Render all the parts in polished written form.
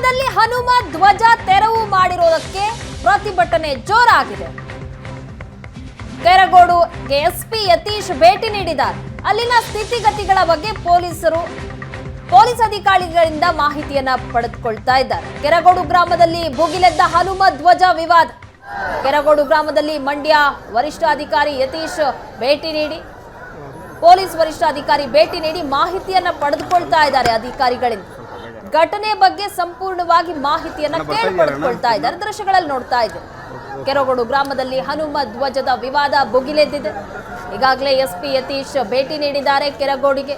ಗ್ರಾಮದಲ್ಲಿ ಹನುಮ ಧ್ವಜ ತೆರವು ಮಾಡಿರೋದಕ್ಕೆ ಪ್ರತಿಭಟನೆ ಜೋರಾಗಿದೆ. ಕೆರಗೋಡುಗೆ ಎಸ್ಪಿ ಯತೀಶ್ ಭೇಟಿ ನೀಡಿದ್ದಾರೆ. ಅಲ್ಲಿನ ಸ್ಥಿತಿಗತಿಗಳ ಬಗ್ಗೆ ಪೊಲೀಸ್ ಅಧಿಕಾರಿಗಳಿಂದ ಮಾಹಿತಿಯನ್ನ ಪಡೆದುಕೊಳ್ತಾ ಇದ್ದಾರೆ. ಕೆರಗೋಡು ಗ್ರಾಮದಲ್ಲಿ ಭುಗಿಲೆದ್ದ ಹನುಮ ಧ್ವಜ ವಿವಾದ. ಕೆರಗೋಡು ಗ್ರಾಮದಲ್ಲಿ ಮಂಡ್ಯ ವರಿಷ್ಠಾಧಿಕಾರಿ ಯತೀಶ್ ಪೊಲೀಸ್ ವರಿಷ್ಠಾಧಿಕಾರಿ ಭೇಟಿ ನೀಡಿ ಮಾಹಿತಿಯನ್ನ ಪಡೆದುಕೊಳ್ತಾ ಇದ್ದಾರೆ ಅಧಿಕಾರಿಗಳಿಂದ. ಘಟನೆ ಬಗ್ಗೆ ಸಂಪೂರ್ಣವಾಗಿ ಮಾಹಿತಿಯನ್ನ ಪಡೆದುಕೊಳ್ತಾ ಇದ್ದಾರೆ. ದೃಶ್ಯಗಳಲ್ಲಿ ನೋಡ್ತಾ ಇದ್ದಾರೆ. ಕೆರಗೋಡು ಗ್ರಾಮದಲ್ಲಿ ಹನುಮ ಧ್ವಜದ ವಿವಾದ ಭುಗಿಲೆದ್ದಿದೆ. ಈಗಾಗಲೇ ಎಸ್ಪಿ ಯತೀಶ್ ಭೇಟಿ ನೀಡಿದ್ದಾರೆ ಕೆರಗೋಡಿಗೆ.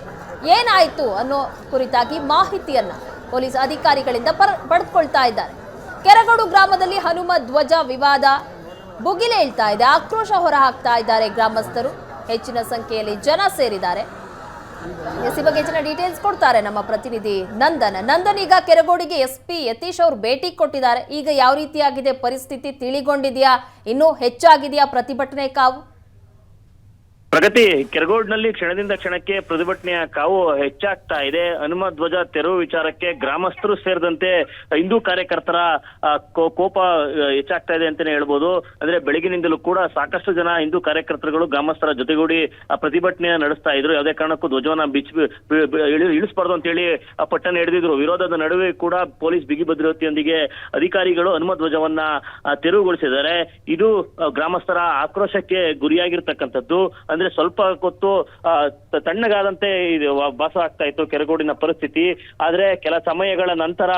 ಏನಾಯ್ತು ಅನ್ನೋ ಕುರಿತಾಗಿ ಮಾಹಿತಿಯನ್ನ ಪೊಲೀಸ್ ಅಧಿಕಾರಿಗಳಿಂದ ಪಡೆದುಕೊಳ್ತಾ ಇದ್ದಾರೆ. ಕೆರಗೋಡು ಗ್ರಾಮದಲ್ಲಿ ಹನುಮ ಧ್ವಜ ವಿವಾದ ಭುಗಿಲೇಳ್ತಾ ಇದೆ. ಆಕ್ರೋಶ ಹೊರಹಾಕ್ತಾ ಇದ್ದಾರೆ ಗ್ರಾಮಸ್ಥರು. ಹೆಚ್ಚಿನ ಸಂಖ್ಯೆಯಲ್ಲಿ ಜನ ಸೇರಿದ್ದಾರೆ. ಈ ಬಗ್ಗೆ ಹೆಚ್ಚಿನ ಡೀಟೇಲ್ಸ್ ಕೊಡ್ತಾರೆ ನಮ್ಮ ಪ್ರತಿನಿಧಿ ನಂದನ್. ಈಗ ಕೆರಗೋಡಿಗೆ ಎಸ್ಪಿ ಯತೀಶ್ ಅವರು ಭೇಟಿ ಕೊಟ್ಟಿದ್ದಾರೆ. ಈಗ ಯಾವ ರೀತಿಯಾಗಿದೆ ಪರಿಸ್ಥಿತಿ ತಿಳಿಗೊಂಡಿದೆಯಾ? ಇನ್ನೂ ಹೆಚ್ಚಾಗಿದೆಯಾ ಪ್ರತಿಭಟನೆ ಕಾವು? ಪ್ರಗತಿ, ಕೆರಗೋಡ್ನಲ್ಲಿ ಕ್ಷಣದಿಂದ ಕ್ಷಣಕ್ಕೆ ಪ್ರತಿಭಟನೆಯ ಕಾವು ಹೆಚ್ಚಾಗ್ತಾ ಇದೆ. ಹನುಮ ಧ್ವಜ ತೆರವು ವಿಚಾರಕ್ಕೆ ಗ್ರಾಮಸ್ಥರು ಸೇರಿದಂತೆ ಹಿಂದೂ ಕಾರ್ಯಕರ್ತರ ಕೋಪ ಹೆಚ್ಚಾಗ್ತಾ ಇದೆ ಅಂತಾನೆ ಹೇಳ್ಬೋದು. ಅಂದ್ರೆ ಬೆಳಗಿನಿಂದಲೂ ಕೂಡ ಸಾಕಷ್ಟು ಜನ ಹಿಂದೂ ಕಾರ್ಯಕರ್ತರುಗಳು ಗ್ರಾಮಸ್ಥರ ಜೊತೆಗೂಡಿ ಪ್ರತಿಭಟನೆ ನಡೆಸ್ತಾ ಇದ್ರು. ಯಾವುದೇ ಕಾರಣಕ್ಕೂ ಧ್ವಜವನ್ನ ಇಳಿಸಬಾರ್ದು ಅಂತ ಹೇಳಿ ಪಟ್ಟಣ ಹಿಡಿದಿದ್ರು. ವಿರೋಧದ ನಡುವೆ ಕೂಡ ಪೊಲೀಸ್ ಬಿಗಿ ಭದ್ರತೆಯೊಂದಿಗೆ ಅಧಿಕಾರಿಗಳು ಹನುಮ ಧ್ವಜವನ್ನ ತೆರವುಗೊಳಿಸಿದ್ದಾರೆ. ಇದು ಗ್ರಾಮಸ್ಥರ ಆಕ್ರೋಶಕ್ಕೆ ಗುರಿಯಾಗಿರ್ತಕ್ಕಂಥದ್ದು. ಅಂದ್ರೆ ಸ್ವಲ್ಪ ಹೊತ್ತು ತಣ್ಣಗಾದಂತೆ ಭಾಸ ಆಗ್ತಾ ಇತ್ತು ಕೆರಗೋಡಿನ ಪರಿಸ್ಥಿತಿ. ಆದ್ರೆ ಕೆಲ ಸಮಯಗಳ ನಂತರ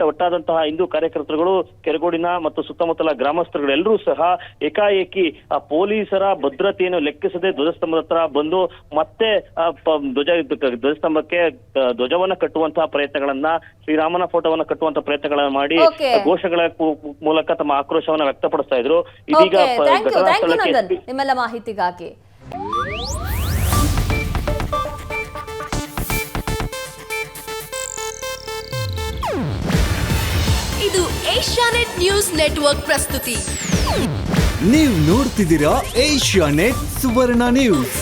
ಒಟ್ಟಾದಂತಹ ಹಿಂದೂ ಕಾರ್ಯಕರ್ತರುಗಳು, ಕೆರಗೋಡಿನ ಮತ್ತು ಸುತ್ತಮುತ್ತಲ ಗ್ರಾಮಸ್ಥರುಗಳೆಲ್ಲರೂ ಸಹ ಏಕಾಏಕಿ ಪೊಲೀಸರ ಭದ್ರತೆಯನ್ನು ಲೆಕ್ಕಿಸದೆ ಧ್ವಜಸ್ತಂಭದ ಹತ್ರ ಬಂದು ಮತ್ತೆ ಧ್ವಜಸ್ತಂಭಕ್ಕೆ ಧ್ವಜವನ್ನ ಕಟ್ಟುವಂತಹ ಪ್ರಯತ್ನಗಳನ್ನ, ಶ್ರೀರಾಮನ ಫೋಟೋವನ್ನ ಕಟ್ಟುವಂತಹ ಪ್ರಯತ್ನಗಳನ್ನ ಮಾಡಿ ಘೋಷಗಳ ಮೂಲಕ ತಮ್ಮ ಆಕ್ರೋಶವನ್ನ ವ್ಯಕ್ತಪಡಿಸ್ತಾ ಇದ್ರು. ಇದೀಗ ನಿಮ್ಮೆಲ್ಲ ಮಾಹಿತಿಗಾಗಿ ಇದು ಏಷ್ಯಾನೆಟ್ ನ್ಯೂಸ್ ನೆಟ್ವರ್ಕ್ ಪ್ರಸ್ತುತಿ. ನೀವು ನೋಡ್ತಿದ್ದೀರಾ ಏಷ್ಯಾನೆಟ್ ಸುವರ್ಣ ನ್ಯೂಸ್.